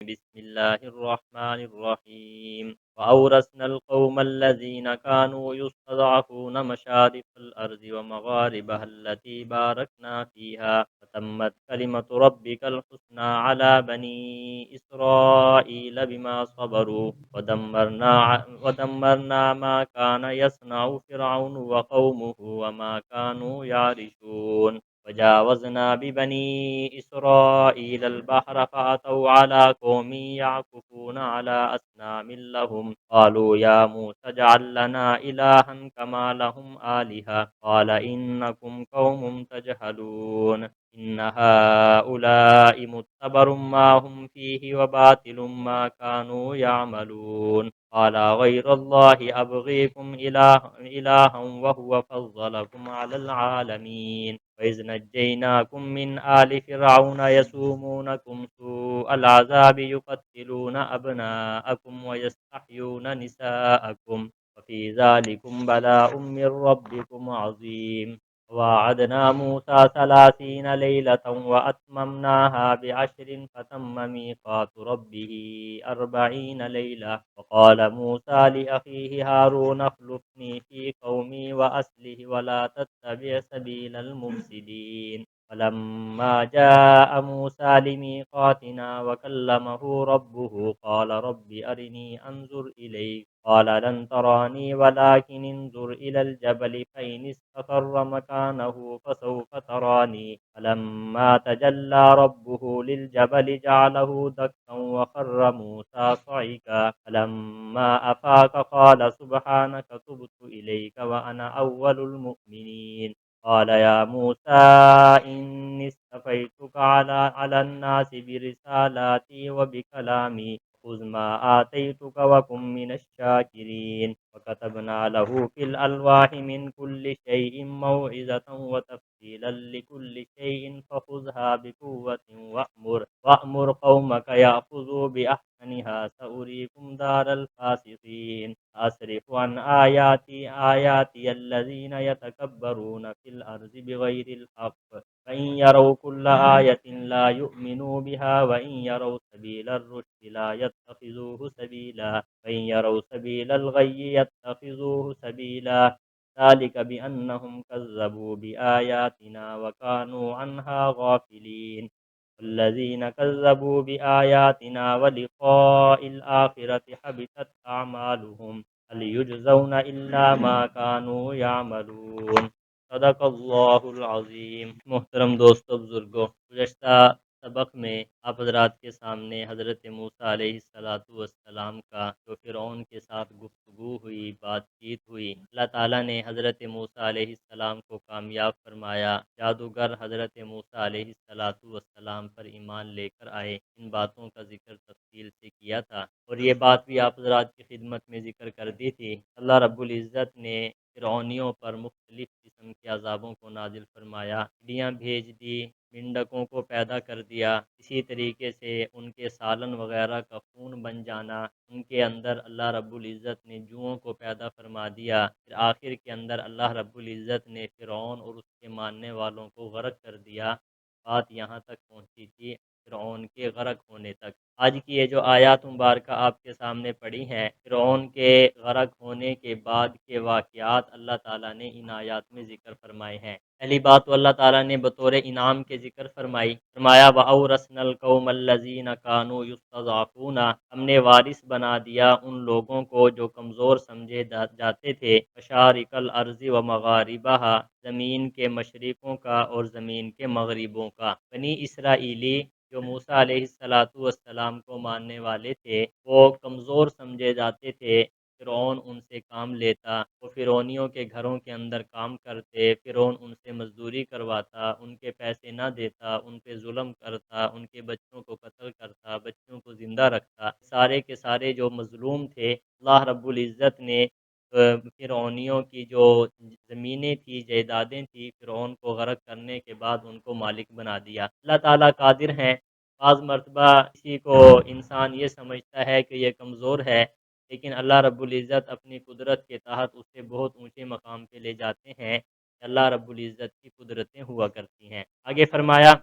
بسم الله الرحمن الرحيم وأورثنا القوم الذين كانوا يستضعفون مشارق الأرض ومغاربها التي باركنا فيها وتمت كلمة ربك الحسنى على بني إسرائيل بما صبروا ودمرنا ما كان يصنع فرعون وقومه وما كانوا يعرشون وجاوزنا ببني إسرائيل البحر فأتوا على قوم يعكفون على أصنام لهم قالوا يا موسى اجعل لنا إلها كما لهم آلهة قال إنكم قوم تجهلون إن هؤلاء متبر ما هم فيه وباطل ما كانوا يعملون قال غير الله أبغيكم إلها وهو فضلكم على العالمين وإذ نجيناكم من آل فرعون يسومونكم سوء العذاب يقتلون أبناءكم ويستحيون نساءكم وفي ذلكم بلاء من ربكم عظيم ووعدنا موسى 30 ليلة وأتممناها ب10 فتم ميقات ربه 40 ليلة وقال موسى لأخيه هارون اخلفني في قومي وأصلح ولا تتبع سبيل المفسدين فلما جاء موسى لميقاتنا وكلمه ربه قال رب أرني أنظر إليك قال لن تراني ولكن انظر إلى الجبل فإن استقر مكانه فسوف تراني فلما تجلى ربه للجبل جعله دكا وخر موسى صعقا فلما أفاق قال سبحانك تبت إليك وأنا أول المؤمنين قال يا موسى إني اصطفيتك على الناس برسالاتي وبكلامي خذ ما آتيتك وكن من الشاكرين وكتبنا له في الألواح من كل شيء موعظة وتفصيلا لكل شيء فخذها بقوة وأمر قومك يأخذوا بأحسنها سأريكم دار الفاسقين أصرف عن آياتي الذين يتكبرون في الأرض بغير الحق فإن يروا كل آية لا يؤمنوا بها وإن يروا سبيل الرشد لا يتخذوه سبيلا وإن يروا سبيل الغي يتخذوه سبيلا ذلك بأنهم كذبوا بآياتنا وكانوا عنها غافلين والذين كذبوا بآياتنا ولقاء الآخرة حبطت أعمالهم هل يجزون إلا ما كانوا يعملون صدق اللہ العظیم۔ محترم دوستو بزرگوں، گزشتہ سبق میں آپ حضرات کے سامنے حضرت موسیٰ علیہ السلام کا جو فرعون کے ساتھ گفتگو ہوئی، بات چیت ہوئی، اللہ تعالیٰ نے حضرت موسیٰ علیہ السلام کو کامیاب فرمایا، جادوگر حضرت موسیٰ علیہ السلام پر ایمان لے کر آئے، ان باتوں کا ذکر تفصیل سے کیا تھا، اور یہ بات بھی آپ حضرات کی خدمت میں ذکر کر دی تھی۔ اللہ رب العزت نے فرعونیوں پر مختلف قسم کے عذابوں کو نازل فرمایا، چڑیاں بھیج دی، مینڈکوں کو پیدا کر دیا، اسی طریقے سے ان کے سالن وغیرہ کا خون بن جانا، ان کے اندر اللہ رب العزت نے جوؤں کو پیدا فرما دیا، پھر آخر کے اندر اللہ رب العزت نے فرعون اور اس کے ماننے والوں کو غرق کر دیا۔ بات یہاں تک پہنچی تھی فرعون کے غرق ہونے تک۔ آج کی یہ جو آیات مبارکہ آپ کے سامنے پڑھی ہیں، فرعون کے غرق ہونے کے بعد کے واقعات اللہ تعالیٰ نے ان آیات میں ذکر فرمائے ہیں۔ پہلی بات تو اللہ تعالیٰ نے بطور انعام کے ذکر فرمایا وَأَوْرَثْنَا الْقَوْمَ الَّذِينَ كَانُوا يُسْتَضْعَفُونَ، ہم نے وارث بنا دیا ان لوگوں کو جو کمزور سمجھے جاتے تھے، مشارق الارض و مغاربہا، زمین کے مشرقوں کا اور زمین کے مغربوں کا۔ بنی اسرائیلی جو موسیٰ علیہ السلام کو ماننے والے تھے، وہ کمزور سمجھے جاتے تھے، فرعون ان سے کام لیتا، وہ فرعونیوں کے گھروں کے اندر کام کرتے، فرعون ان سے مزدوری کرواتا، ان کے پیسے نہ دیتا، ان پہ ظلم کرتا، ان کے بچوں کو قتل کرتا، بچوں کو زندہ رکھتا، سارے کے سارے جو مظلوم تھے، اللہ رب العزت نے فرعونیوں کی جو زمینیں تھی، جائیدادیں تھیں، فرعون کو غرق کرنے کے بعد ان کو مالک بنا دیا۔ اللہ تعالیٰ قادر ہیں، بعض مرتبہ کسی کو انسان یہ سمجھتا ہے کہ یہ کمزور ہے، لیکن اللہ رب العزت اپنی قدرت کے تحت اسے بہت اونچے مقام پہ لے جاتے ہیں۔ اللہ رب العزت کی قدرتیں ہوا کرتی ہیں۔ آگے فرمایا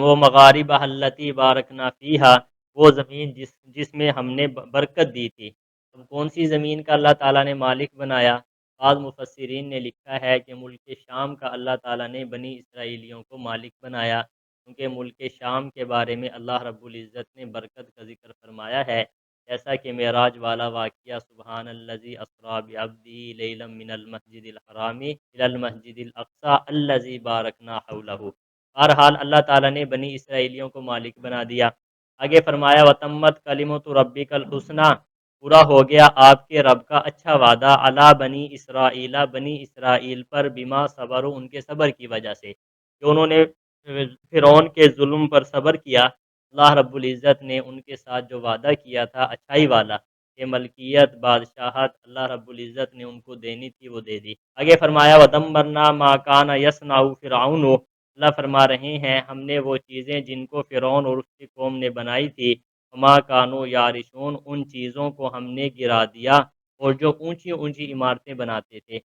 وہ مغارب التی بارکنا فیہا، وہ زمین جس میں ہم نے برکت دی تھی۔ اب کون سی زمین کا اللہ تعالیٰ نے مالک بنایا؟ بعض مفسرین نے لکھا ہے کہ ملک شام کا اللہ تعالیٰ نے بنی اسرائیلیوں کو مالک بنایا، کیونکہ ملک شام کے بارے میں اللہ رب العزت نے برکت کا ذکر فرمایا ہے، جیسا کہ معراج والا واقعہ سبحان الذی اسریٰ بعبدہ لیلا من المسجد الحرام الی المسجد الاقصی الذی بارکنا حولہ۔ بہرحال اللہ تعالیٰ نے بنی اسرائیلیوں کو مالک بنا دیا۔ آگے فرمایا وتمت کلمۃ ربک الحسنی، پورا ہو گیا آپ کے رب کا اچھا وعدہ علی بنی اسرائیل، بنی اسرائیل پر، بما صبروا، ان کے صبر کی وجہ سے، کہ انہوں نے فرعون کے ظلم پر صبر کیا۔ اللہ رب العزت نے ان کے ساتھ جو وعدہ کیا تھا اچھائی والا، کہ ملکیت، بادشاہت اللہ رب العزت نے ان کو دینی تھی، وہ دے دی۔ آگے فرمایا ودمرنا ما کان یصنع فرعون، اللہ فرما رہے ہیں ہم نے وہ چیزیں جن کو فرعون اور اس کی قوم نے بنائی تھی، وما کانوا یعرشون، ان چیزوں کو ہم نے گرا دیا، اور جو اونچی اونچی عمارتیں بناتے تھے۔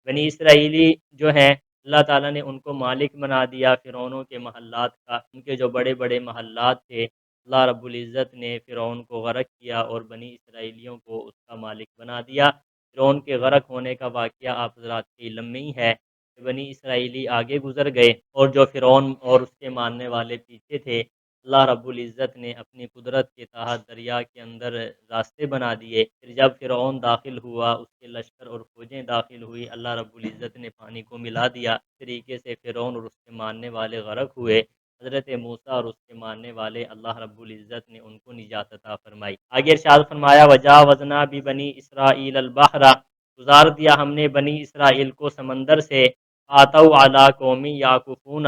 بنی اسرائیلی جو ہیں اللہ تعالیٰ نے ان کو مالک بنا دیا فرعونوں کے محلات کا، ان کے جو بڑے بڑے محلات تھے اللہ رب العزت نے فرعون کو غرق کیا اور بنی اسرائیلیوں کو اس کا مالک بنا دیا۔ فرعون کے غرق ہونے کا واقعہ آپ حضرات کے علم میں ہی ہے کہ بنی اسرائیلی آگے گزر گئے، اور جو فرعون اور اس کے ماننے والے پیچھے تھے، اللہ رب العزت نے اپنی قدرت کے تحت دریا کے اندر راستے بنا دیے۔ پھر جب فرعون داخل ہوا، اس کے لشکر اور فوجیں داخل ہوئی، اللہ رب العزت نے پانی کو ملا دیا، اس طریقے سے فرعون اور اس کے ماننے والے غرق ہوئے۔ حضرت موسیٰ اور اس کے ماننے والے اللہ رب العزت نے ان کو نجات عطا فرمائی۔ آگے ارشاد فرمایا وجاوزنا ببنی اسرائیل البحر، گزار دیا ہم نے بنی اسرائیل کو سمندر سے، آتوا علی قوم یعکفون،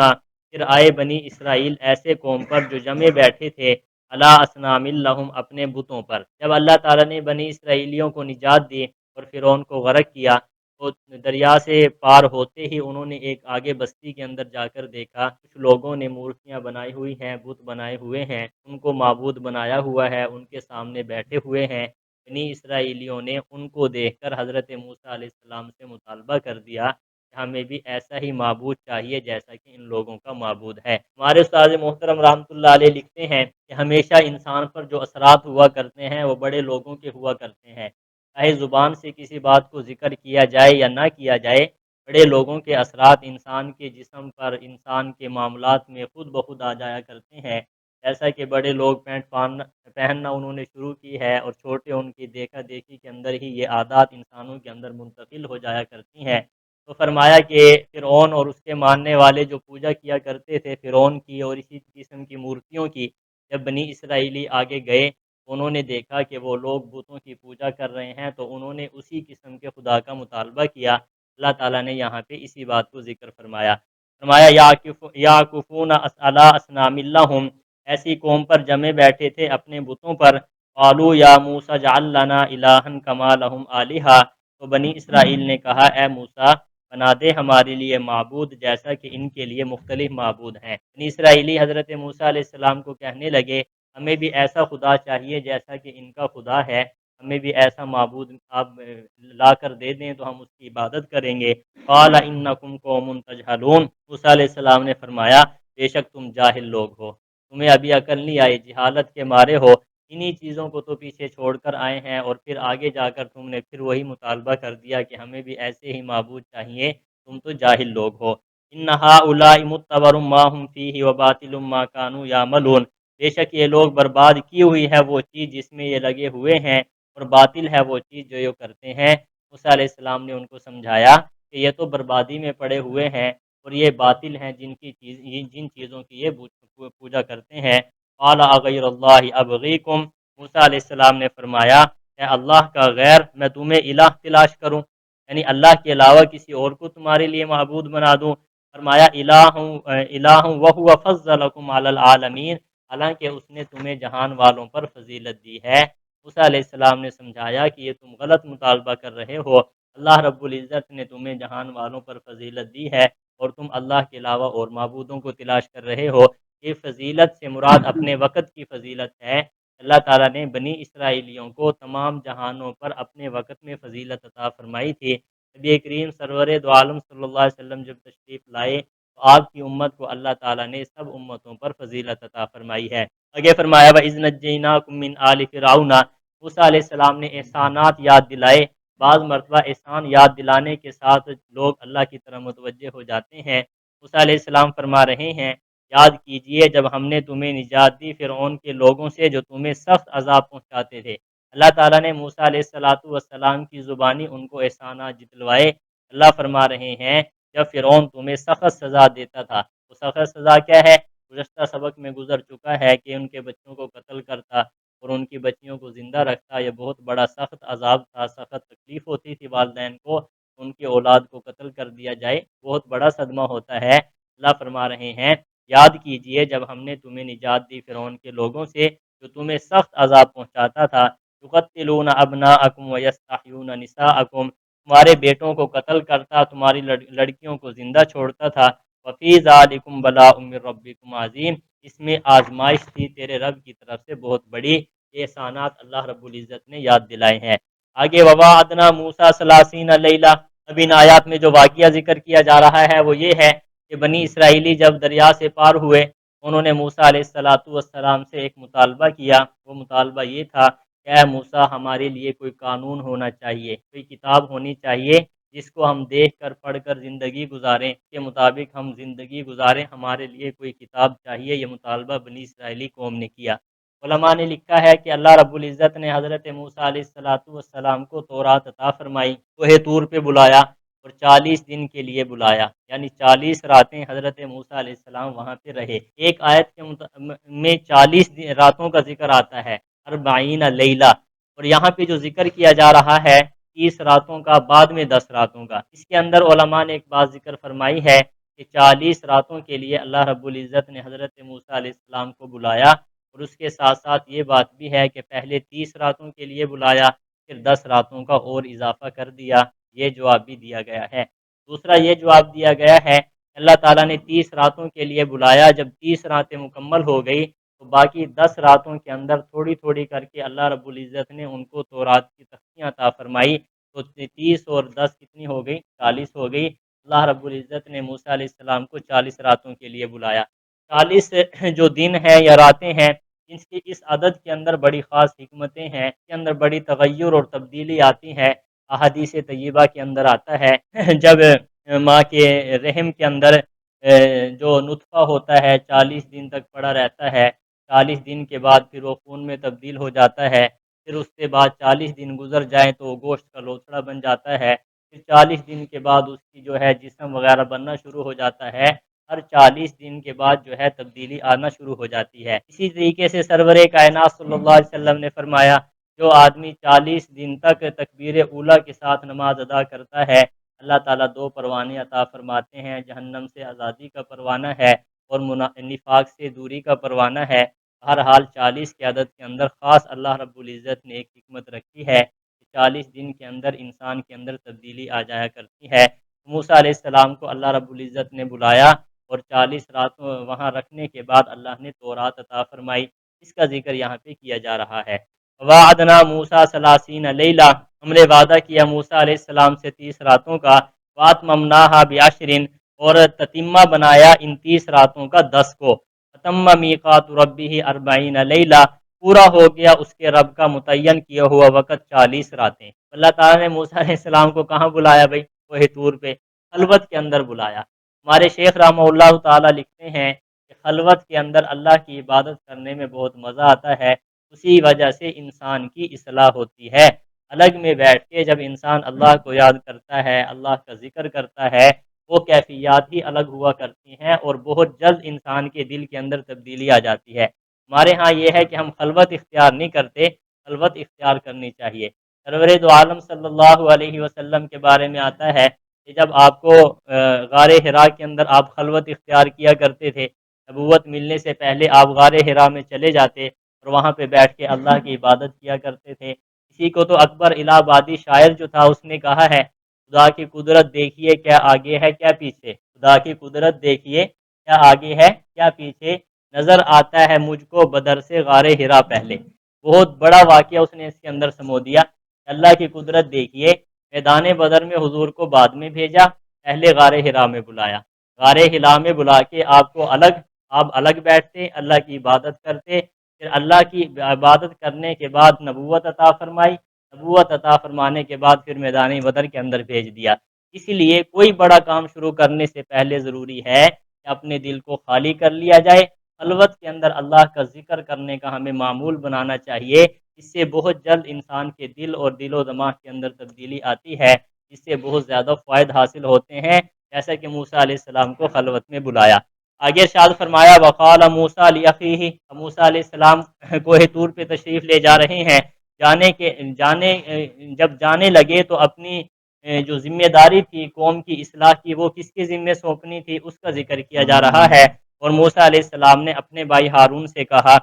پھر آئے بنی اسرائیل ایسے قوم پر جو جمے بیٹھے تھے، علی اصنام لہم، اپنے بتوں پر۔ جب اللہ تعالیٰ نے بنی اسرائیلیوں کو نجات دی اور فرعون کو غرق کیا، تو دریا سے پار ہوتے ہی انہوں نے ایک آگے بستی کے اندر جا کر دیکھا کچھ لوگوں نے مورتیاں بنائی ہوئی ہیں، بت بنائے ہوئے ہیں، ان کو معبود بنایا ہوا ہے، ان کے سامنے بیٹھے ہوئے ہیں۔ بنی اسرائیلیوں نے ان کو دیکھ کر حضرت موسیٰ علیہ السلام سے مطالبہ کر دیا کہ ہمیں بھی ایسا ہی معبود چاہیے جیسا کہ ان لوگوں کا معبود ہے۔ ہمارے استاد محترم رحمۃ اللہ علیہ لکھتے ہیں کہ ہمیشہ انسان پر جو اثرات ہوا کرتے ہیں وہ بڑے لوگوں کے ہوا کرتے ہیں، چاہے زبان سے کسی بات کو ذکر کیا جائے یا نہ کیا جائے، بڑے لوگوں کے اثرات انسان کے جسم پر، انسان کے معاملات میں خود بخود آ جایا کرتے ہیں۔ جیسا کہ بڑے لوگ پینٹ پہننا انہوں نے شروع کی ہے، اور چھوٹے ان کی دیکھا دیکھی کے اندر ہی یہ عادات انسانوں کے اندر منتقل ہو جایا کرتی ہیں۔ تو فرمایا کہ فرعون اور اس کے ماننے والے جو پوجا کیا کرتے تھے فرعون کی اور اسی قسم کی مورتیوں کی، جب بنی اسرائیلی آگے گئے، انہوں نے دیکھا کہ وہ لوگ بتوں کی پوجا کر رہے ہیں، تو انہوں نے اسی قسم کے خدا کا مطالبہ کیا۔ اللہ تعالیٰ نے یہاں پہ اسی بات کو ذکر فرمایا، یعکفون علی اصنام لہم، ایسی قوم پر جمے بیٹھے تھے اپنے بتوں پر، قالوا یا موسیٰ اجعل لنا الہا کما لہم آلہہ، تو بنی اسرائیل نے کہا اے موسیٰ بنا دے ہمارے لیے معبود جیسا کہ ان کے لیے مختلف معبود ہیں۔ بنی اسرائیلی حضرت موسیٰ علیہ السلام کو کہنے لگے ہمیں بھی ایسا خدا چاہیے جیسا کہ ان کا خدا ہے، ہمیں بھی ایسا معبود آپ لا کر دے دیں تو ہم اس کی عبادت کریں گے۔ قال انکم قوم تجہلون، موسیٰ علیہ السلام نے فرمایا بے شک تم جاہل لوگ ہو، تمہیں ابھی عقل نہیں آئی، جہالت کے مارے ہو، انہی چیزوں کو تو پیچھے چھوڑ کر آئے ہیں، اور پھر آگے جا کر تم نے پھر وہی مطالبہ کر دیا کہ ہمیں بھی ایسے ہی معبود چاہیے، تم تو جاہل لوگ ہو۔ ان ہؤلاء متبر ما هم فیہ وباطل ما كانوا یعملون، بے شک یہ لوگ برباد کی ہوئی ہے وہ چیز جس میں یہ لگے ہوئے ہیں، اور باطل ہے وہ چیز جو یہ کرتے ہیں۔ موسیٰ علیہ السلام نے ان کو سمجھایا کہ یہ تو بربادی میں پڑے ہوئے ہیں، اور یہ باطل ہیں جن چیزوں کی یہ پوجا کرتے ہیں۔ قال اغیر اللہ ابغیکم، موسیٰ علیہ السلام نے فرمایا کہ اللہ کا غیر میں تمہیں الہ تلاش کروں، یعنی اللہ کے علاوہ کسی اور کو تمہارے لیے معبود بنا دوں؟ فرمایا الہ وہو فضلکم علی العالمین، حالانکہ اس نے تمہیں جہان والوں پر فضیلت دی ہے۔ موسیٰ علیہ السلام نے سمجھایا کہ یہ تم غلط مطالبہ کر رہے ہو، اللہ رب العزت نے تمہیں جہان والوں پر فضیلت دی ہے، اور تم اللہ کے علاوہ اور معبودوں کو تلاش کر رہے ہو۔ یہ فضیلت سے مراد اپنے وقت کی فضیلت ہے۔ اللہ تعالیٰ نے بنی اسرائیلیوں کو تمام جہانوں پر اپنے وقت میں فضیلت عطا فرمائی تھی۔ نبی کریم سرور دو عالم صلی اللہ علیہ وسلم جب تشریف لائے تو آپ کی امت کو اللہ تعالیٰ نے سب امتوں پر فضیلت عطا فرمائی ہے۔ آگے فرمایا وَإِذْ نَجَّيْنَاكُم مِّنْ آلِ فِرْعَوْنَ، موسیٰ علیہ السلام نے احسانات یاد دلائے۔ بعض مرتبہ احسان یاد دلانے کے ساتھ لوگ اللہ کی طرف متوجہ ہو جاتے ہیں۔ موسیٰ علیہ السلام فرما رہے ہیں یاد کیجئے جب ہم نے تمہیں نجات دی فرعون کے لوگوں سے جو تمہیں سخت عذاب پہنچاتے تھے۔ اللہ تعالیٰ نے موسیٰ علیہ السلام کی زبانی ان کو احسانات جتلوائے۔ اللہ فرما رہے ہیں جب فرعون تمہیں سخت سزا دیتا تھا، وہ سخت سزا کیا ہے؟ گزشتہ سبق میں گزر چکا ہے کہ ان کے بچوں کو قتل کرتا اور ان کی بچیوں کو زندہ رکھتا۔ یہ بہت بڑا سخت عذاب تھا، سخت تکلیف ہوتی تھی والدین کو، ان کی اولاد کو قتل کر دیا جائے، بہت بڑا صدمہ ہوتا ہے۔ اللہ فرما رہے ہیں یاد کیجئے جب ہم نے تمہیں نجات دی فرعون کے لوگوں سے جو تمہیں سخت عذاب پہنچاتا تھا۔ یقتلون ابناءکم ویستحیون نساءکم، تمہارے بیٹوں کو قتل کرتا، تمہاری لڑکیوں کو زندہ چھوڑتا تھا۔ وفی ذالکم بلاء من ربکم عظیم، اس میں آزمائش تھی تیرے رب کی طرف سے بہت بڑی۔ یہ احسانات اللہ رب العزت نے یاد دلائے ہیں۔ آگے وواعدنا موسیٰ ثلاثین لیلہ، اب ان آیات میں جو واقعہ ذکر کیا جا رہا ہے وہ یہ ہے کہ بنی اسرائیلی جب دریا سے پار ہوئے، انہوں نے موسیٰ علیہ السلام سے ایک مطالبہ کیا۔ وہ مطالبہ یہ تھا کہ اے موسیٰ ہمارے لیے کوئی قانون ہونا چاہیے، کوئی کتاب ہونی چاہیے جس کو ہم دیکھ کر پڑھ کر زندگی گزاریں، کے مطابق ہم زندگی گزاریں، ہمارے لیے کوئی کتاب چاہیے۔ یہ مطالبہ بنی اسرائیلی قوم نے کیا۔ علماء نے لکھا ہے کہ اللہ رب العزت نے حضرت موسیٰ علیہ السلام کو تورات عطا فرمائی، کوہ طور پہ بلایا اور 40 دن کے لیے بلایا، یعنی 40 راتیں حضرت موسیٰ علیہ السلام وہاں پہ رہے۔ ایک آیت کے میں 40 راتوں کا ذکر آتا ہے، 40 لیلہ، اور یہاں پہ جو ذکر کیا جا رہا ہے 30 راتوں کا، بعد میں 10 راتوں کا۔ اس کے اندر علماء نے ایک بات ذکر فرمائی ہے کہ 40 راتوں کے لیے اللہ رب العزت نے حضرت موسیٰ علیہ السلام کو بلایا، اور اس کے ساتھ ساتھ یہ بات بھی ہے کہ پہلے 30 راتوں کے لیے بلایا، پھر 10 راتوں کا اور اضافہ کر دیا۔ یہ جواب بھی دیا گیا ہے۔ دوسرا یہ جواب دیا گیا ہے اللہ تعالیٰ نے 30 راتوں کے لیے بلایا، جب 30 راتیں مکمل ہو گئی تو باقی 10 راتوں کے اندر تھوڑی تھوڑی کر کے اللہ رب العزت نے ان کو تورات کی تختیاں عطا فرمائی، تو 30 اور 10 کتنی ہو گئی؟ 40 ہو گئی۔ اللہ رب العزت نے موسیٰ علیہ السلام کو 40 راتوں کے لیے بلایا۔ 40 جو دن ہیں یا راتیں ہیں، اس عدد کے اندر بڑی خاص حکمتیں ہیں، اس کے اندر بڑی تغیر اور تبدیلی آتی ہے۔ احادیث طیبہ کے اندر آتا ہے جب ماں کے رحم کے اندر جو نطفہ ہوتا ہے 40 دن تک پڑا رہتا ہے، 40 دن کے بعد پھر وہ خون میں تبدیل ہو جاتا ہے، پھر اس کے بعد 40 دن گزر جائیں تو وہ گوشت کا لوتھڑا بن جاتا ہے، پھر 40 دن کے بعد اس کی جو ہے جسم وغیرہ بننا شروع ہو جاتا ہے۔ ہر 40 دن کے بعد جو ہے تبدیلی آنا شروع ہو جاتی ہے۔ اسی طریقے سے سرور کائنات صلی اللہ علیہ وسلم نے فرمایا جو آدمی 40 دن تک تکبیر اولیٰ کے ساتھ نماز ادا کرتا ہے، اللہ تعالیٰ 2 پروانے عطا فرماتے ہیں، جہنم سے آزادی کا پروانہ ہے اور نفاق سے دوری کا پروانہ ہے۔ ہر حال 40 کے عدد کے اندر خاص اللہ رب العزت نے ایک حکمت رکھی ہے کہ 40 دن کے اندر انسان کے اندر تبدیلی آ جایا کرتی ہے۔ موسیٰ علیہ السلام کو اللہ رب العزت نے بلایا اور 40 راتوں وہاں رکھنے کے بعد اللہ نے تورات عطا فرمائی، اس کا ذکر یہاں پہ کیا جا رہا ہے۔ وعدنا موسیٰ 30 لیلہ، ہم نے وعدہ کیا موسیٰ علیہ السلام سے 30 راتوں کا، واتممناہا بعشر، اور تتمہ بنایا ان 30 راتوں کا 10 کو، فتم میقات ربہ 40 لیلہ، پورا ہو گیا اس کے رب کا متعین کیا ہوا وقت 40 راتیں۔ اللہ تعالیٰ نے موسیٰ علیہ السلام کو کہاں بلایا بھائی؟ کوہ طور پہ، خلوت کے اندر بلایا۔ ہمارے شیخ رحمہ اللہ تعالیٰ لکھتے ہیں کہ خلوت کے اندر اللہ کی عبادت کرنے میں بہت مزہ آتا ہے، اسی وجہ سے انسان کی اصلاح ہوتی ہے۔ الگ میں بیٹھ کے جب انسان اللہ کو یاد کرتا ہے، اللہ کا ذکر کرتا ہے، وہ کیفیات ہی الگ ہوا کرتی ہیں اور بہت جلد انسان کے دل کے اندر تبدیلی آ جاتی ہے۔ ہمارے ہاں یہ ہے کہ ہم خلوت اختیار نہیں کرتے، خلوت اختیار کرنی چاہیے۔ سرور دو عالم صلی اللہ علیہ وسلم کے بارے میں آتا ہے کہ جب آپ کو غار حرا کے اندر آپ خلوت اختیار کیا کرتے تھے، نبوت ملنے سے پہلے آپ غار حرا میں چلے جاتے اور وہاں پہ بیٹھ کے اللہ کی عبادت کیا کرتے تھے۔ اسی کو تو اکبر الہ آبادی شاعر جو تھا اس نے کہا ہے خدا کی قدرت دیکھیے کیا آگے ہے کیا پیچھے، خدا کی قدرت دیکھیے کیا آگے ہے کیا پیچھے، نظر آتا ہے مجھ کو بدر سے غار حرا پہلے۔ بہت بڑا واقعہ اس نے اس کے اندر سمو دیا۔ اللہ کی قدرت دیکھیے، میدان بدر میں حضور کو بعد میں بھیجا، پہلے غار حرا میں بلایا۔ غار ہلا میں بلا کے آپ الگ بیٹھتے، اللہ کی عبادت کرتے، پھر اللہ کی عبادت کرنے کے بعد نبوت عطا فرمائی، نبوت عطا فرمانے کے بعد پھر میدان بدر کے اندر بھیج دیا۔ اسی لیے کوئی بڑا کام شروع کرنے سے پہلے ضروری ہے کہ اپنے دل کو خالی کر لیا جائے، خلوت کے اندر اللہ کا ذکر کرنے کا ہمیں معمول بنانا چاہیے۔ اس سے بہت جلد انسان کے دل اور دل و دماغ کے اندر تبدیلی آتی ہے، اس سے بہت زیادہ فوائد حاصل ہوتے ہیں، جیسا کہ موسیٰ علیہ السلام کو خلوت میں بلایا۔ آگے ارشاد فرمایا وقال موسیٰ لأخیہ، موسیٰ علیہ السلام کوہ طور پہ تشریف لے جا رہے ہیں، جب جانے لگے تو اپنی جو ذمہ داری تھی قوم کی اصلاح کی وہ کس کے ذمہ سونپنی تھی اس کا ذکر کیا جا رہا ہے۔ اور موسیٰ علیہ السلام نے اپنے بھائی ہارون سے کہا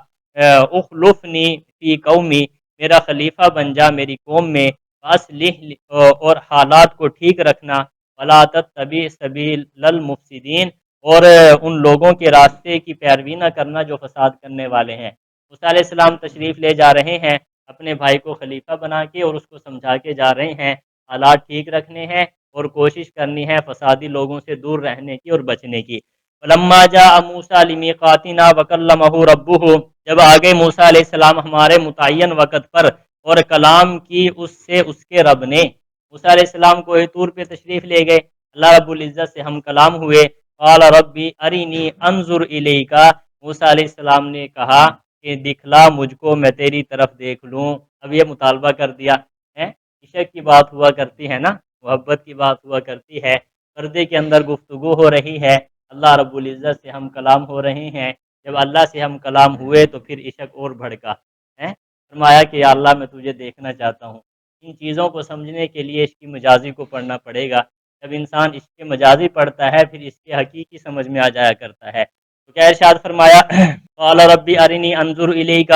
اخلفنی فی قومی، میرا خلیفہ بن جا میری قوم میں، اصلح اور حالات کو ٹھیک رکھنا، ولا تتبع سبیل المفسدین، اور ان لوگوں کے راستے کی پیروی نہ کرنا جو فساد کرنے والے ہیں۔ موسیٰ علیہ السلام تشریف لے جا رہے ہیں اپنے بھائی کو خلیفہ بنا کے، اور اس کو سمجھا کے جا رہے ہیں حالات ٹھیک رکھنے ہیں اور کوشش کرنی ہے فسادی لوگوں سے دور رہنے کی اور بچنے کی۔ فلما جاء موسیٰ لمیقاتنا وکلمہ ربہ، جب آگے موسیٰ علیہ السلام ہمارے متعین وقت پر اور کلام کی اس سے اس کے رب نے، موسیٰ علیہ السلام کو طور پہ تشریف لے گئے، اللہ رب العزت سے ہم کلام ہوئے، قال ربی ارینی انظر الیک، موسیٰ علیہ السلام نے کہا کہ دکھلا مجھ کو میں تیری طرف دیکھ لوں۔ اب یہ مطالبہ کر دیا ہے، عشق کی بات ہوا کرتی ہے نا، محبت کی بات ہوا کرتی ہے، پردے کے اندر گفتگو ہو رہی ہے، اللہ رب العزت سے ہم کلام ہو رہے ہیں، جب اللہ سے ہم کلام ہوئے تو پھر عشق اور بھڑکا ہے۔ فرمایا کہ یا اللہ میں تجھے دیکھنا چاہتا ہوں۔ ان چیزوں کو سمجھنے کے لیے عشق مجازی کو پڑھنا پڑے گا، جب انسان عشق مجازی پڑھتا ہے پھر اس کے حقیقی سمجھ میں آ جایا کرتا ہے۔ تو کیا ارشاد فرمایا قال ربی ارنی انظر الیک،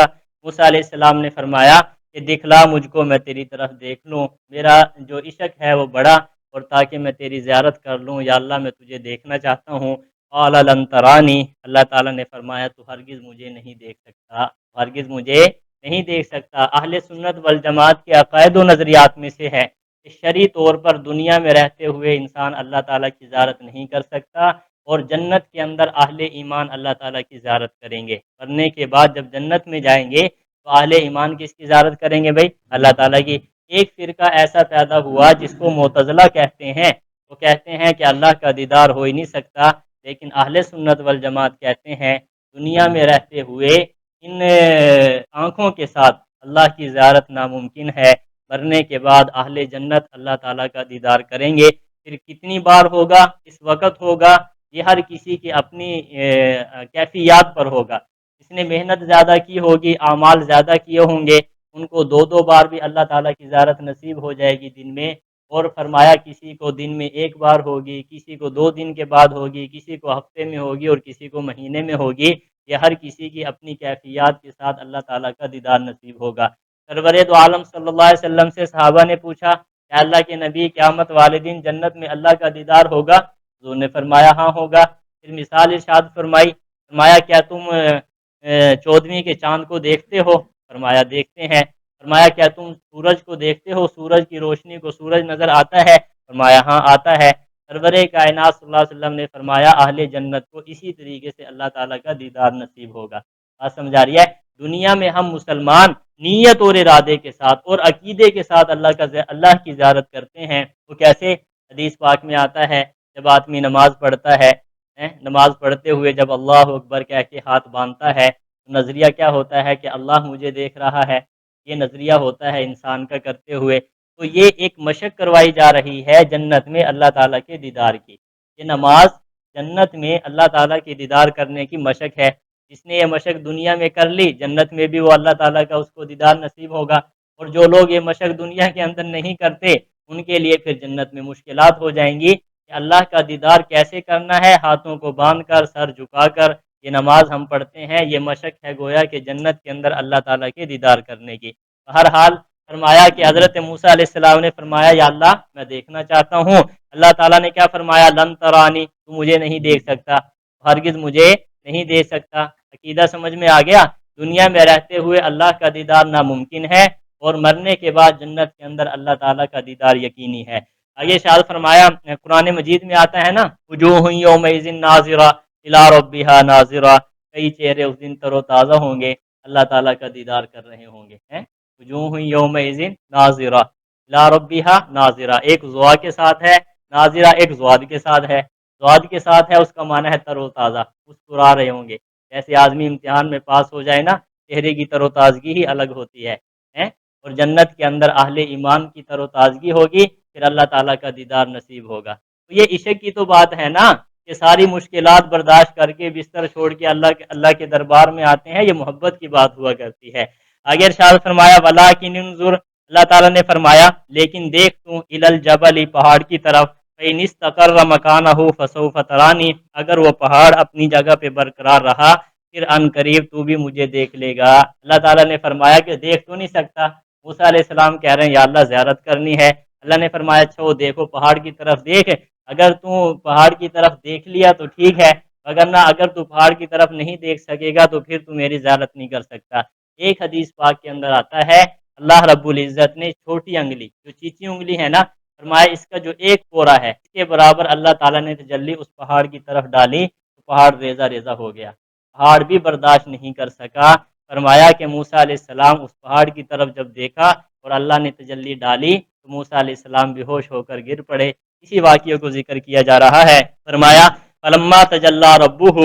موسیٰ علیہ السلام نے فرمایا کہ دکھلا مجھ کو میں تیری طرف دیکھ لوں، میرا جو عشق ہے وہ بڑا، اور تاکہ میں تیری زیارت کر لوں، یا اللہ میں تجھے دیکھنا چاہتا ہوں۔ قال لن ترانی، اللہ تعالیٰ نے فرمایا تو ہرگز مجھے نہیں دیکھ سکتا، ہرگز مجھے نہیں دیکھ سکتا۔ اہل سنت والجماعت کے عقائد و نظریات میں سے ہے کہ شرعی طور پر دنیا میں رہتے ہوئے انسان اللہ تعالیٰ کی زیارت نہیں کر سکتا، اور جنت کے اندر اہل ایمان اللہ تعالیٰ کی زیارت کریں گے، کرنے کے بعد جب جنت میں جائیں گے تو اہل ایمان کس کی زیارت کریں گے بھائی؟ اللہ تعالیٰ کی۔ ایک فرقہ ایسا پیدا ہوا جس کو معتزلہ کہتے ہیں، وہ کہتے ہیں کہ اللہ کا دیدار ہو ہی نہیں سکتا، لیکن اہل سنت والجماعت کہتے ہیں دنیا میں رہتے ہوئے ان آنکھوں کے ساتھ اللہ کی زیارت ناممکن ہے، مرنے کے بعد اہل جنت اللہ تعالیٰ کا دیدار کریں گے۔ پھر کتنی بار ہوگا، اس وقت ہوگا، یہ ہر کسی کی اپنی کیفیات پر ہوگا۔ جس نے محنت زیادہ کی ہوگی، اعمال زیادہ کیے ہوں گے، ان کو دو دو بار بھی اللہ تعالیٰ کی زیارت نصیب ہو جائے گی دن میں، اور فرمایا کسی کو دن میں ایک بار ہوگی، کسی کو 2 دن کے بعد ہوگی، کسی کو ہفتے میں ہوگی، اور کسی کو مہینے میں ہوگی۔ یہ ہر کسی کی اپنی کیفیات کے ساتھ اللہ تعالیٰ کا دیدار نصیب ہوگا۔ سرور دو عالم صلی اللہ علیہ وسلم سے صحابہ نے پوچھا کہ اللہ کے نبی قیامت والے دن جنت میں اللہ کا دیدار ہوگا؟ حضور نے فرمایا ہاں ہوگا۔ پھر مثال ارشاد فرمائی، فرمایا کیا تم 14ویں کے چاند کو دیکھتے ہو؟ فرمایا دیکھتے ہیں۔ فرمایا کیا تم سورج کو دیکھتے ہو، سورج کی روشنی کو سورج نظر آتا ہے؟ فرمایا ہاں آتا ہے۔ سرور کائنات صلی اللہ علیہ وسلم نے فرمایا اہل جنت کو اسی طریقے سے اللہ تعالیٰ کا دیدار نصیب ہوگا۔ بات سمجھا رہی ہے؟ دنیا میں ہم مسلمان نیت اور ارادے کے ساتھ اور عقیدے کے ساتھ اللہ کی زیارت کرتے ہیں، وہ کیسے؟ حدیث پاک میں آتا ہے جب آدمی نماز پڑھتا ہے، نماز پڑھتے ہوئے جب اللہ اکبر کہہ کے ہاتھ باندھتا ہے تو نظریہ کیا ہوتا ہے کہ اللہ مجھے دیکھ رہا ہے، یہ نظریہ ہوتا ہے انسان کا کرتے ہوئے۔ تو یہ ایک مشق کروائی جا رہی ہے جنت میں اللہ تعالیٰ کے دیدار کی۔ یہ نماز جنت میں اللہ تعالیٰ کی دیدار کرنے کی مشق ہے۔ جس نے یہ مشق دنیا میں کر لی، جنت میں بھی وہ اللہ تعالیٰ کا اس کو دیدار نصیب ہوگا، اور جو لوگ یہ مشق دنیا کے اندر نہیں کرتے ان کے لیے پھر جنت میں مشکلات ہو جائیں گی کہ اللہ کا دیدار کیسے کرنا ہے، ہاتھوں کو باندھ کر، سر جھکا کر یہ نماز ہم پڑھتے ہیں، یہ مشق ہے گویا کہ جنت کے اندر اللہ تعالیٰ کے دیدار کرنے کی۔ ہر حال فرمایا کہ حضرت موسیٰ علیہ السلام نے فرمایا یا اللہ میں دیکھنا چاہتا ہوں۔ اللہ تعالیٰ نے کیا فرمایا؟ لن ترانی، تو مجھے نہیں دیکھ سکتا، ہرگز مجھے نہیں دیکھ سکتا۔ عقیدہ سمجھ میں آ گیا؟ دنیا میں رہتے ہوئے اللہ کا دیدار ناممکن ہے، اور مرنے کے بعد جنت کے اندر اللہ تعالیٰ کا دیدار یقینی ہے۔ آگے ارشاد فرمایا قرآن مجید میں آتا ہے نا وجوہ یومئذ ناظرہ الی ربہا ناظرہ، کئی چہرے اس دن تر و تازہ ہوں گے، اللہ تعالیٰ کا دیدار کر رہے ہوں گے، وجوہ یومئذ ناظرہ الی ربہا ناظرہ، ایک زوا کے ساتھ ہے، ناظرہ ایک زواد کے ساتھ ہے، زواد کے ساتھ ہے اس کا معنی ہے تر و تازہ، مسکرا رہے ہوں گے، جیسے آدمی امتحان میں پاس ہو جائے نا، چہرے کی تر و تازگی ہی الگ ہوتی ہے، اور جنت کے اندر اہل ایمان کی تر و تازگی ہوگی، پھر اللہ تعالیٰ کا دیدار نصیب ہوگا۔ تو یہ عشق کی تو بات ہے نا کہ ساری مشکلات برداشت کر کے بستر چھوڑ کے اللہ کے دربار میں آتے ہیں، یہ محبت کی بات ہوا کرتی ہے۔ آگے ارشاد فرمایا وَلَٰكِنِ انظُرْ، اللہ تعالیٰ نے فرمایا لیکن دیکھ تو إِلَى الْجَبَلِ، پہاڑ کی طرف، فَإِنِ اسْتَقَرَّ مَكَانَهُ فَسَوْفَ تَرَانِي، اگر وہ پہاڑ اپنی جگہ پہ برقرار رہا پھر ان قریب تو بھی مجھے دیکھ لے گا۔ اللہ تعالیٰ نے فرمایا کہ دیکھ تو نہیں سکتا، موسیٰ علیہ السلام کہہ رہے ہیں یا اللہ زیارت کرنی ہے، اللہ نے فرمایا اچھا وہ دیکھو پہاڑ کی طرف دیکھ، اگر تو پہاڑ کی طرف دیکھ لیا تو ٹھیک ہے، وگرنہ اگر تو پہاڑ کی طرف نہیں دیکھ سکے گا تو پھر تو میری زیارت نہیں کر سکتا۔ ایک حدیث پاک کے اندر آتا ہے اللہ رب العزت نے چھوٹی انگلی جو چیچی انگلی ہے نا، فرمایا اس کا جو ایک پورا ہے اس کے برابر اللہ تعالیٰ نے تجلی اس پہاڑ کی طرف ڈالی تو پہاڑ ریزہ ریزہ ہو گیا، پہاڑ بھی برداشت نہیں کر سکا۔ فرمایا کہ موسیٰ علیہ السلام اس پہاڑ کی طرف جب دیکھا اور اللہ نے تجلی ڈالی تو موسیٰ علیہ السلام بے ہوش ہو کر گر پڑے۔ اسی واقعے کو ذکر کیا جا رہا ہے۔ فرمایا فلما تجلی ربہ،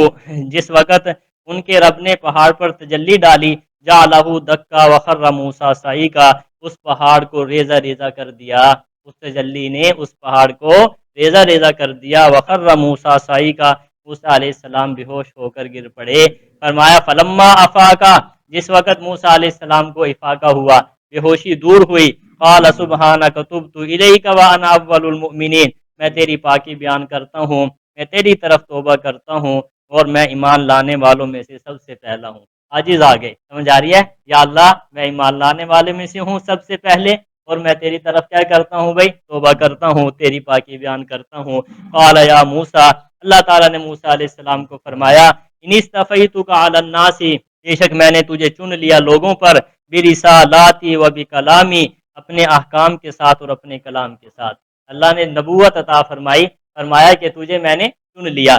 جس وقت ان کے رب نے پہاڑ پر تجلی ڈالی، جعلہ دکا وخر موسیٰ صعیقا، اس پہاڑ کو ریزہ ریزہ کر دیا، اس تجلی نے اس پہاڑ کو ریزہ ریزہ کر دیا، وخر موسیٰ صعیقا، موسیٰ علیہ السلام بے ہوش ہو کر گر پڑے۔ فرمایا فلما افاقا، جس وقت موسیٰ علیہ السلام کو افاقہ ہوا، بے ہوشی دور ہوئی، قال سبحانک تبت الیک وانا اول المؤمنین، میں تیری پاکی بیان کرتا ہوں، میں تیری طرف توبہ کرتا ہوں اور میں ایمان لانے والوں میں سے سب سے پہلا ہوں۔ عاجز آگے سمجھ آ رہی ہے، یا اللہ میں ایمان لانے والے میں سے ہوں سب سے پہلے، اور میں تیری طرف کیا کرتا ہوں بھائی، توبہ کرتا ہوں، تیری پاکی بیان کرتا ہوں۔ قال یا موسیٰ، اللہ تعالیٰ نے موسیٰ علیہ السلام کو فرمایا انی اصطفیتک علی الناس، بے شک میں نے تجھے چن لیا لوگوں پر، برسالاتی و بکلامی، اپنے احکام کے ساتھ اور اپنے کلام کے ساتھ۔ اللہ نے نبوت عطا فرمائی، فرمایا کہ تجھے میں نے چن لیا،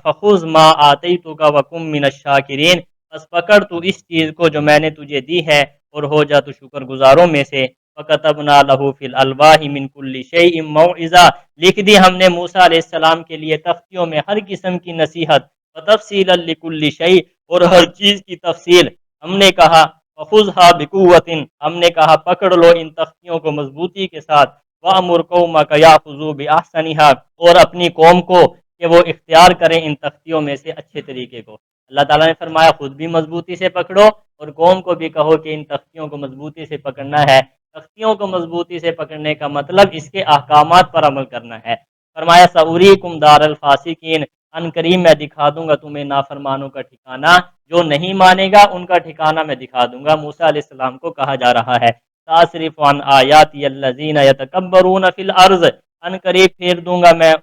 فخذ ما آتیتک وکن من الشاکرین، بس پکڑ تو اس چیز کو جو میں نے تجھے دی ہے اور ہو جا تو شکر گزاروں میں سے۔ فَكَتَبْنَا لَهُ فِي الْأَلْوَاحِ مِنْ كُلِّ شَيْءٍ مَوْعِظَةً، لکھ دی ہم نے موسیٰ علیہ السلام کے لیے تختیوں میں ہر قسم کی نصیحت، وَتَفْصِيلًا لِكُلِّ شَيْءٍ، اور ہر چیز کی تفصیل۔ ہم نے کہا فَخُذْهَا بِقُوَّةٍ، ہم نے کہا پکڑ لو ان تختیوں کو مضبوطی کے ساتھ، وَأْمُرْ قَوْمَكَ يَأْخُذُوا بِأَحْسَنِهَا، اور اپنی قوم کو کہ وہ اختیار کریں ان تختیوں میں سے اچھے طریقے کو۔ اللہ تعالیٰ نے فرمایا خود بھی مضبوطی سے پکڑو اور قوم کو بھی کہو کہ ان تختیوں کو مضبوطی سے پکڑنا ہے۔ تختیوں کو مضبوطی سے پکڑنے کا مطلب اس کے احکامات پر عمل کرنا ہے۔ فرمایا سأریکم دار الفاسقین، ان قریب میں دکھا دوں گا تمہیں نافرمانوں کا ٹھکانہ، جو نہیں مانے گا ان کا ٹھکانہ میں دکھا دوں گا۔ موسیٰ علیہ السلام کو کہا جا رہا ہے سأصرف عن آیاتی الذین یتکبرون فی الارض، ان قریب پھیر دوں گا میں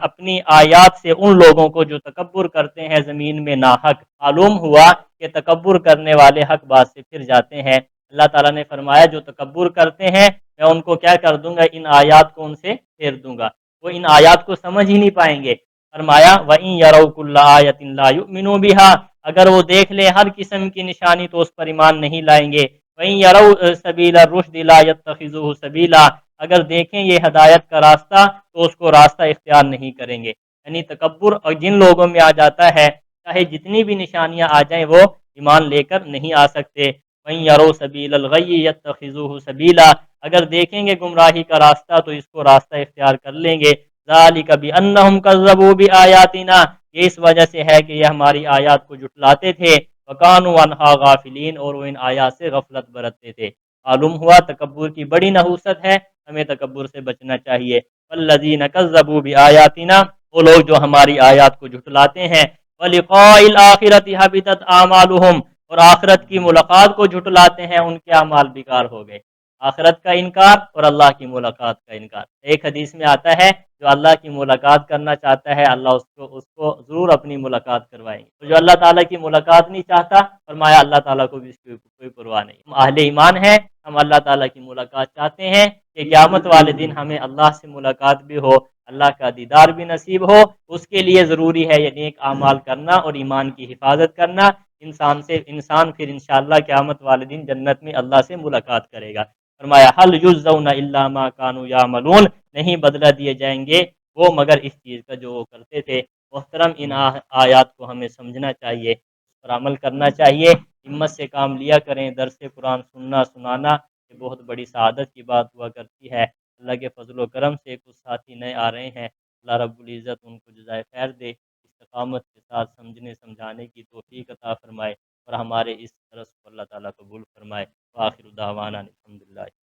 اپنی آیات سے ان لوگوں کو جو تکبر کرتے ہیں زمین میں ناحق۔ معلوم ہوا کہ تکبر کرنے والے حق بات سے پھر جاتے ہیں۔ اللہ تعالیٰ نے فرمایا جو تکبر کرتے ہیں میں ان کو کیا کر دوں گا، ان آیات کو ان سے پھیر دوں گا، وہ ان آیات کو سمجھ ہی نہیں پائیں گے۔ فرمایا وَإِن يَرَوْا كُلَّ آیَةٍ لَا يُؤْمِنُوا بِهَا، اگر وہ دیکھ لیں ہر قسم کی نشانی تو اس پر ایمان نہیں لائیں گے۔ وَإِن يَرَوْا سَبِيلَ الرُّشْدِ لَا يَتَّخِذُوهُ سَبِيلًا، اگر دیکھیں یہ ہدایت کا راستہ تو اس کو راستہ اختیار نہیں کریں گے۔ یعنی تکبر اور جن لوگوں میں آ جاتا ہے چاہے جتنی بھی نشانیاں آ جائیں وہ ایمان لے کر نہیں آ سکتے۔ وَإِن يَرَوْا سَبِيلَ الْغَيِّ يَتَّخِذُوهُ سَبِيلًا، اگر دیکھیں گے گمراہی کا راستہ تو اس کو راستہ اختیار کر لیں گے۔ ذَلِكَ بِأَنَّهُمْ كَذَّبُوا بِآيَاتِنَا، یہ اس وجہ سے ہے کہ یہ ہماری آیات کو جھٹلاتے تھے، وَكَانُوا عَنْهَا غَافِلِينَ، اور وہ ان آیات سے غفلت برتتے تھے۔ معلوم ہوا تکبر کی بڑی نحوست ہے، ہمیں تکبر سے بچنا چاہیے۔ وَالَّذِينَ كَذَّبُوا بِآيَاتِنَا، وہ لوگ جو ہماری آیات کو جھٹلاتے ہیں، وَلِقَاءِ الْآخِرَةِ حَبِطَتْ أَعْمَالُهُمْ، اور آخرت کی ملاقات کو جھٹلاتے ہیں ان کے اعمال بیکار ہو گئے۔ آخرت کا انکار اور اللہ کی ملاقات کا انکار۔ ایک حدیث میں آتا ہے جو اللہ کی ملاقات کرنا چاہتا ہے اللہ اس کو ضرور اپنی ملاقات کروائیں گے، جو اللہ تعالیٰ کی ملاقات نہیں چاہتا فرمایا اللہ تعالیٰ کو بھی اس کی کوئی پرواہ نہیں۔ ہم اہل ایمان ہیں، ہم اللہ تعالیٰ کی ملاقات چاہتے ہیں کہ قیامت والے دن ہمیں اللہ سے ملاقات بھی ہو، اللہ کا دیدار بھی نصیب ہو۔ اس کے لیے ضروری ہے یہ نیک اعمال کرنا اور ایمان کی حفاظت کرنا۔ انسان پھر انشاءاللہ قیامت والے دن جنت میں اللہ سے ملاقات کرے گا۔ فرمایا حل یجزون الا ما كانوا يعملون، نہیں بدلہ دیے جائیں گے وہ مگر اس چیز کا جو وہ کرتے تھے۔ محترم ان آیات کو ہمیں سمجھنا چاہیے، اس پر عمل کرنا چاہیے، ہمت سے کام لیا کریں۔ درس قرآن سننا سنانا یہ بہت بڑی سعادت کی بات ہوا کرتی ہے۔ اللہ کے فضل و کرم سے کچھ ساتھی نئے آ رہے ہیں، اللہ رب العزت ان کو جزائے خیر دے، استقامت کے ساتھ سمجھنے سمجھانے کی توفیق عطا فرمائے اور ہمارے اس درس کو اللہ تعالیٰ قبول فرمائے۔ وآخر دعوانا الحمدللہ۔